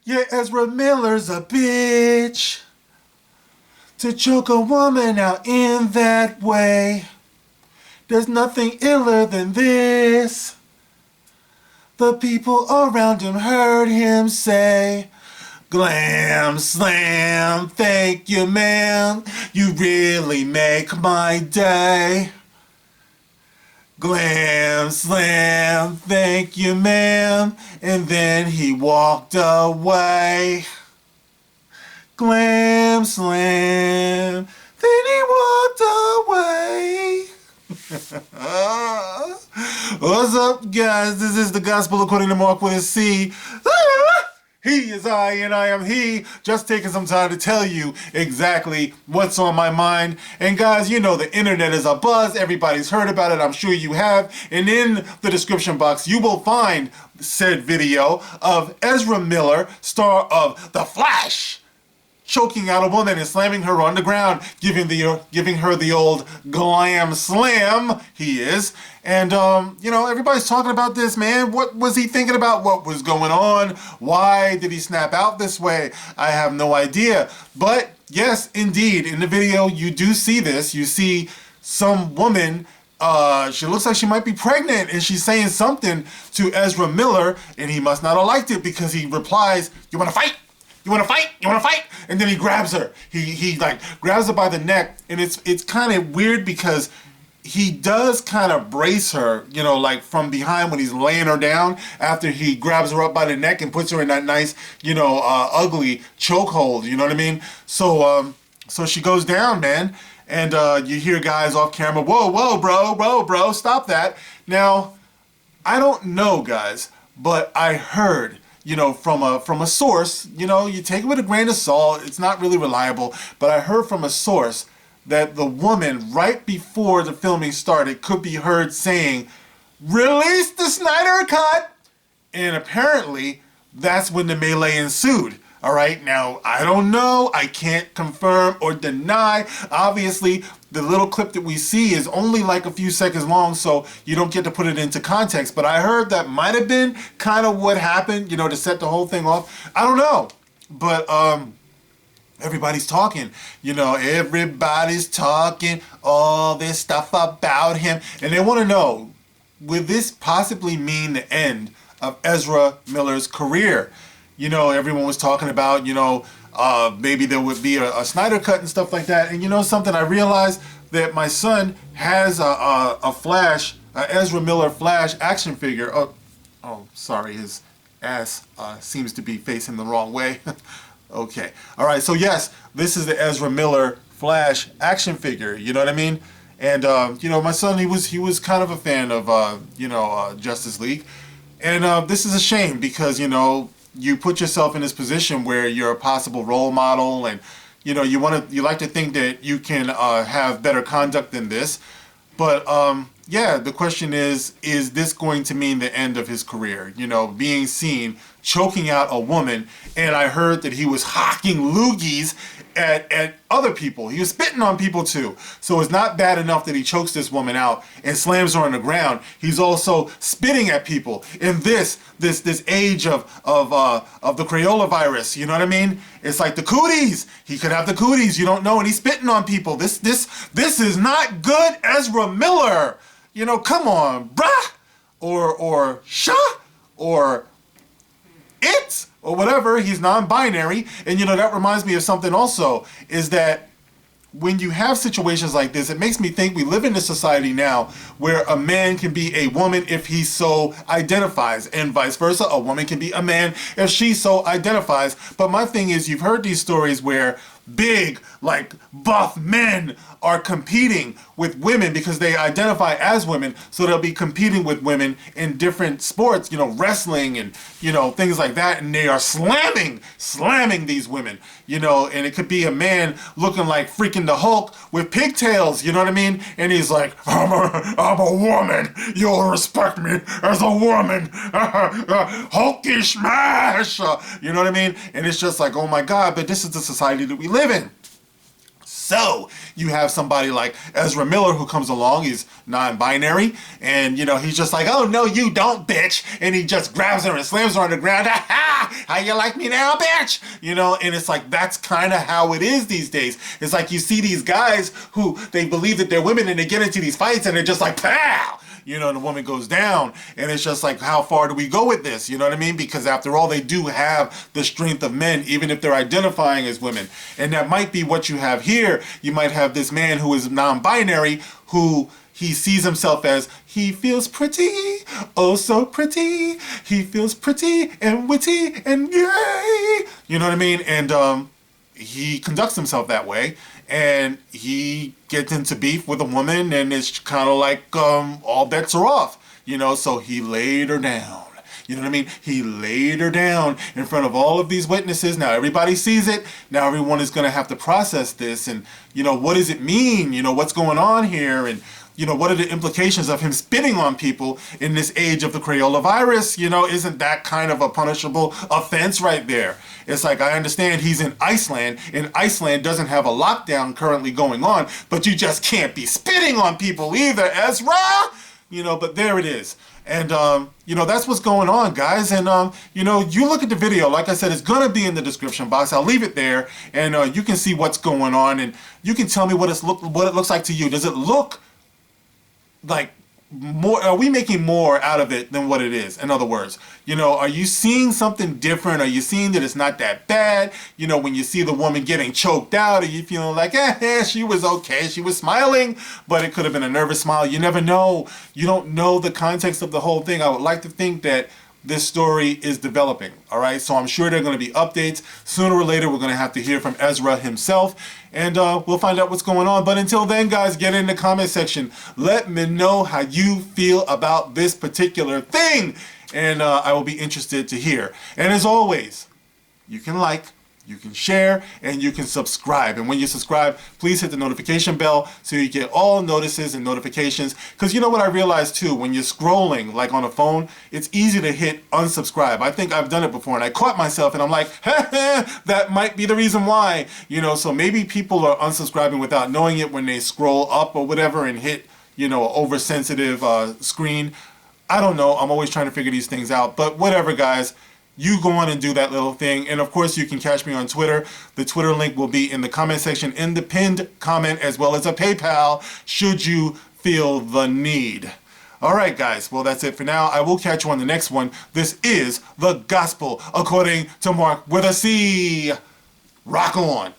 Yeah, Ezra Miller's a bitch. To choke a woman out in that way. There's nothing iller than this. The people around him heard him say, "Glam slam, thank you, man. You really make my day. Glam slam, thank you, man." And then he walked away. Glam slam, then he walked away. What's up, guys? This is the Gospel according to Mark with a C. He is I and I am he. Just taking some time to tell you exactly what's on my mind. And guys, you know the internet is a buzz. Everybody's heard about it. I'm sure you have. And in the description box, you will find said video of Ezra Miller, star of The Flash, choking out a woman and slamming her on the ground, giving her the old glam slam. He is. And, everybody's talking about this, man. What was he thinking about? What was going on? Why did he snap out this way? I have no idea. But, yes, indeed, in the video, you do see this. You see some woman, she looks like she might be pregnant, and she's saying something to Ezra Miller, and he must not have liked it because he replies, "You want to fight? You want to fight? You want to fight?" And then he grabs her. He grabs her by the neck, and it's kind of weird because he does kind of brace her, like from behind when he's laying her down after he grabs her up by the neck and puts her in that nice, ugly chokehold. You know what I mean? So she goes down, man, and you hear guys off camera, "Whoa, bro, stop that." Now, I don't know, guys, but I heard, from a source, you take it with a grain of salt, it's not really reliable, but I heard from a source that the woman, right before the filming started, could be heard saying, "Release the Snyder Cut!" And apparently, that's when the melee ensued. All right, now, I don't know, I can't confirm or deny. Obviously, the little clip that we see is only like a few seconds long, so you don't get to put it into context. But I heard that might have been kind of what happened, to set the whole thing off. I don't know, but everybody's talking, everybody's talking all this stuff about him, and they want to know, will this possibly mean the end of Ezra Miller's career? Everyone was talking about, maybe there would be a Snyder Cut and stuff like that. And something, I realized that my son has a Flash, Ezra Miller Flash action figure. Oh, sorry, his ass seems to be facing the wrong way. Okay. All right. So yes, this is the Ezra Miller Flash action figure. You know what I mean? And my son, he was kind of a fan of Justice League, and this is a shame because you put yourself in this position where you're a possible role model, and you like to think that you can have better conduct than this. But the question is this going to mean the end of his career? Being seen choking out a woman, and I heard that he was hocking loogies at other people. He was spitting on people too. So it's not bad enough that he chokes this woman out and slams her on the ground. He's also spitting at people in this age of the Crayola virus. You know what I mean? It's like the cooties. He could have the cooties. You don't know, and he's spitting on people. This is not good, Ezra Miller. Come on, bruh, or sha, or it, or whatever. He's non-binary. And that reminds me of something also, is that when you have situations like this, it makes me think we live in a society now where a man can be a woman if he so identifies, and vice versa. A woman can be a man if she so identifies. But my thing is, you've heard these stories where big, buff men are competing with women because they identify as women, so they'll be competing with women in different sports, wrestling and, things like that, and they are slamming these women, and it could be a man looking like freaking the Hulk with pigtails, you know what I mean? And he's like, I'm a woman, you'll respect me as a woman, Hulky smash, you know what I mean? And it's just like, oh my God, but this is the society that we live in. so you have somebody like Ezra Miller who comes along, he's non-binary, and he's just like, oh no you don't, bitch, and he just grabs her and slams her on the ground. How you like me now, bitch? And it's like, that's kind of how it is these days. It's like you see these guys who they believe that they're women and they get into these fights and they're just like, pow! The woman goes down, and it's just like, how far do we go with this? You know what I mean? Because after all, they do have the strength of men, even if they're identifying as women. And that might be what you have here. You might have this man who is non-binary, who he sees himself as, he feels pretty, oh so pretty. He feels pretty and witty and yay. You know what I mean? And he conducts himself that way. And he gets into beef with a woman, and it's kind of like all bets are off, so he laid her down. You know what I mean? He laid her down in front of all of these witnesses. Now everybody sees it. Now everyone is going to have to process this. And, what does it mean? What's going on here? And, what are the implications of him spitting on people in this age of the Crayola virus? Isn't that kind of a punishable offense right there? It's like, I understand he's in Iceland, and Iceland doesn't have a lockdown currently going on, but you just can't be spitting on people either, Ezra! But there it is. And, that's what's going on, guys. And, you look at the video, like I said, it's going to be in the description box. I'll leave it there, and you can see what's going on, and you can tell me what it looks like to you. Does it look like more? Are we making more out of it than what it is? In other words, are you seeing something different? Are you seeing that it's not that bad? When you see the woman getting choked out, are you feeling like, she was okay, she was smiling, but it could have been a nervous smile? You never know. You don't know the context of the whole thing. I would like to think that this story is developing, all right? So I'm sure there are going to be updates. Sooner or later, we're going to have to hear from Ezra himself, and we'll find out what's going on. But until then, guys, get in the comment section. Let me know how you feel about this particular thing, and I will be interested to hear. And as always, you can like, you can share, and you can subscribe. And when you subscribe, please hit the notification bell so you get all notices and notifications. Because you know what I realized too, when you're scrolling like on a phone, it's easy to hit unsubscribe. I think I've done it before, and I caught myself, and I'm like, that might be the reason why. So maybe people are unsubscribing without knowing it when they scroll up or whatever and hit, an oversensitive screen. I don't know. I'm always trying to figure these things out. But whatever, guys. You go on and do that little thing. And of course, you can catch me on Twitter. The Twitter link will be in the comment section, in the pinned comment, as well as a PayPal, should you feel the need. All right, guys. Well, that's it for now. I will catch you on the next one. This is The Gospel According to Mark with a C. Rock on.